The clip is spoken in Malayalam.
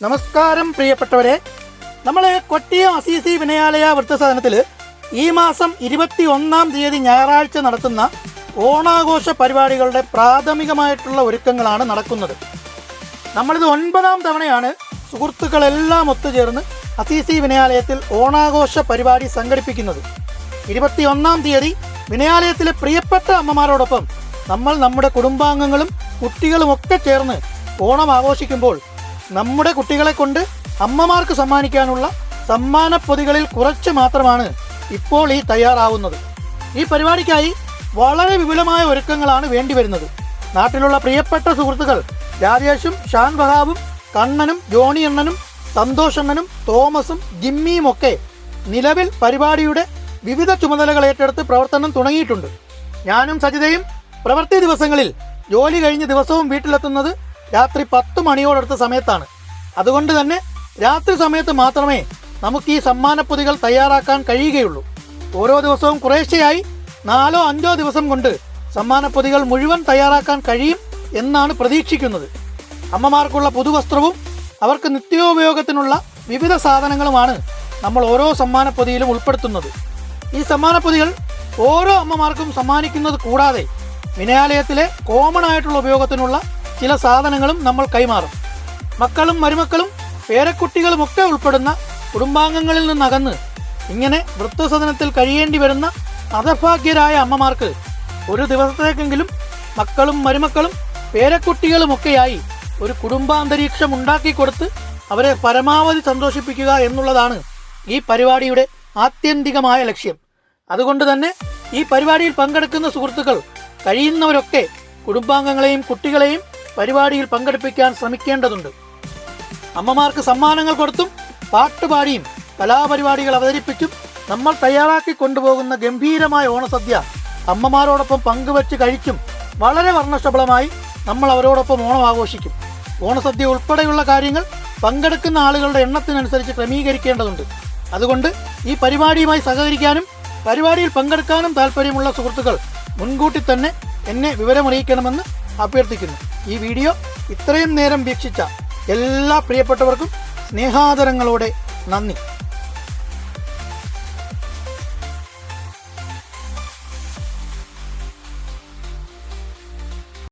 നമസ്കാരം പ്രിയപ്പെട്ടവരെ, നമ്മൾ കൊട്ടിയം അസീസി വിനയാലയ വൃദ്ധസദനത്തിൽ ഈ മാസം 21-ാം തീയതി ഞായറാഴ്ച നടത്തുന്ന ഓണാഘോഷ പരിപാടികളുടെ പ്രാഥമികമായിട്ടുള്ള ഒരുക്കങ്ങളാണ് നടക്കുന്നത്. നമ്മളിത് 9-ാം തവണയാണ് സുഹൃത്തുക്കളെല്ലാം ഒത്തുചേർന്ന് അസീസി വിനയാലയത്തിൽ ഓണാഘോഷ പരിപാടി സംഘടിപ്പിക്കുന്നത്. 21-ാം തീയതി വിനയാലയത്തിലെ പ്രിയപ്പെട്ട അമ്മമാരോടൊപ്പം നമ്മൾ നമ്മുടെ കുടുംബാംഗങ്ങളും കുട്ടികളുമൊക്കെ ചേർന്ന് ഓണം ആഘോഷിക്കുമ്പോൾ നമ്മുടെ കുട്ടികളെ കൊണ്ട് അമ്മമാർക്ക് സമ്മാനിക്കാനുള്ള സമ്മാനപ്പൊതികളിൽ കുറച്ച് മാത്രമാണ് ഇപ്പോൾ ഈ തയ്യാറാവുന്നത്. ഈ പരിപാടിക്കായി വളരെ വിപുലമായ ഒരുക്കങ്ങളാണ് വേണ്ടിവരുന്നത്. നാട്ടിലുള്ള പ്രിയപ്പെട്ട സുഹൃത്തുക്കൾ രാജേഷും ഷാൻ വഹാബും കണ്ണനും ജോണി അണ്ണനും സന്തോഷ് അണ്ണനും തോമസും ജിമ്മിയും ഒക്കെ നിലവിൽ പരിപാടിയുടെ വിവിധ ചുമതലകൾ ഏറ്റെടുത്ത് പ്രവർത്തനം തുടങ്ങിയിട്ടുണ്ട്. ഞാനും സജിതയും പ്രവൃത്തി ദിവസങ്ങളിൽ ജോലി കഴിഞ്ഞ് ദിവസവും വീട്ടിലെത്തുന്നത് രാത്രി 10 മണിയോടടുത്ത സമയത്താണ്. അതുകൊണ്ട് തന്നെ രാത്രി സമയത്ത് മാത്രമേ നമുക്ക് ഈ സമ്മാനപ്പൊതികൾ തയ്യാറാക്കാൻ കഴിയുകയുള്ളൂ. ഓരോ ദിവസവും കുറേശ്ശെയായി 4-5 ദിവസം കൊണ്ട് സമ്മാനപ്പൊതികൾ മുഴുവൻ തയ്യാറാക്കാൻ കഴിയും എന്നാണ് പ്രതീക്ഷിക്കുന്നത്. അമ്മമാർക്കുള്ള പുതുവസ്ത്രവും അവർക്ക് നിത്യോപയോഗത്തിനുള്ള വിവിധ സാധനങ്ങളുമാണ് നമ്മൾ ഓരോ സമ്മാനപ്പൊതിയിലും ഉൾപ്പെടുത്തുന്നത്. ഈ സമ്മാനപ്പൊതികൾ ഓരോ അമ്മമാർക്കും സമ്മാനിക്കുന്നത് കൂടാതെ വിനയാലയത്തിലെ കോമൺ ആയിട്ടുള്ള ഉപയോഗത്തിനുള്ള ചില സാധനങ്ങളും നമ്മൾ കൈമാറും. മക്കളും മരുമക്കളും പേരക്കുട്ടികളുമൊക്കെ ഉൾപ്പെടുന്ന കുടുംബാംഗങ്ങളിൽ നിന്നകന്ന് ഇങ്ങനെ വൃദ്ധസദനത്തിൽ കഴിയേണ്ടി വരുന്ന അധഭാഗ്യരായ അമ്മമാർക്ക് ഒരു ദിവസത്തേക്കെങ്കിലും മക്കളും മരുമക്കളും പേരക്കുട്ടികളുമൊക്കെയായി ഒരു കുടുംബാന്തരീക്ഷം ഉണ്ടാക്കിക്കൊടുത്ത് അവരെ പരമാവധി സന്തോഷിപ്പിക്കുക എന്നുള്ളതാണ് ഈ പരിപാടിയുടെ ആത്യന്തികമായ ലക്ഷ്യം. അതുകൊണ്ട് തന്നെ ഈ പരിപാടിയിൽ പങ്കെടുക്കുന്ന സുഹൃത്തുക്കൾ കഴിയുന്നവരൊക്കെ കുടുംബാംഗങ്ങളെയും കുട്ടികളെയും പരിപാടിയിൽ പങ്കെടുപ്പിക്കാൻ ശ്രമിക്കേണ്ടതുണ്ട്. അമ്മമാർക്ക് സമ്മാനങ്ങൾ കൊടുത്തും പാട്ടുപാടിയും കലാപരിപാടികൾ അവതരിപ്പിച്ചും നമ്മൾ തയ്യാറാക്കി കൊണ്ടുപോകുന്ന ഗംഭീരമായ ഓണസദ്യ അമ്മമാരോടൊപ്പം പങ്കുവച്ച് കഴിച്ചും വളരെ വർണ്ണശബളമായി നമ്മൾ അവരോടൊപ്പം ഓണം ആഘോഷിക്കും. ഓണസദ്യ ഉൾപ്പെടെയുള്ള കാര്യങ്ങൾ പങ്കെടുക്കുന്ന ആളുകളുടെ എണ്ണത്തിനനുസരിച്ച് ക്രമീകരിക്കേണ്ടതുണ്ട്. അതുകൊണ്ട് ഈ പരിപാടിയുമായി സഹകരിക്കാനും പരിപാടിയിൽ പങ്കെടുക്കാനും താല്പര്യമുള്ള സുഹൃത്തുക്കൾ മുൻകൂട്ടി തന്നെ എന്നെ വിവരമറിയിക്കണമെന്ന് അഭ്യർത്ഥിക്കുന്നു. ഈ വീഡിയോ ഇത്രയും നേരം വീക്ഷിച്ച എല്ലാ പ്രിയപ്പെട്ടവർക്കും സ്നേഹാദരങ്ങളോടെ നന്ദി.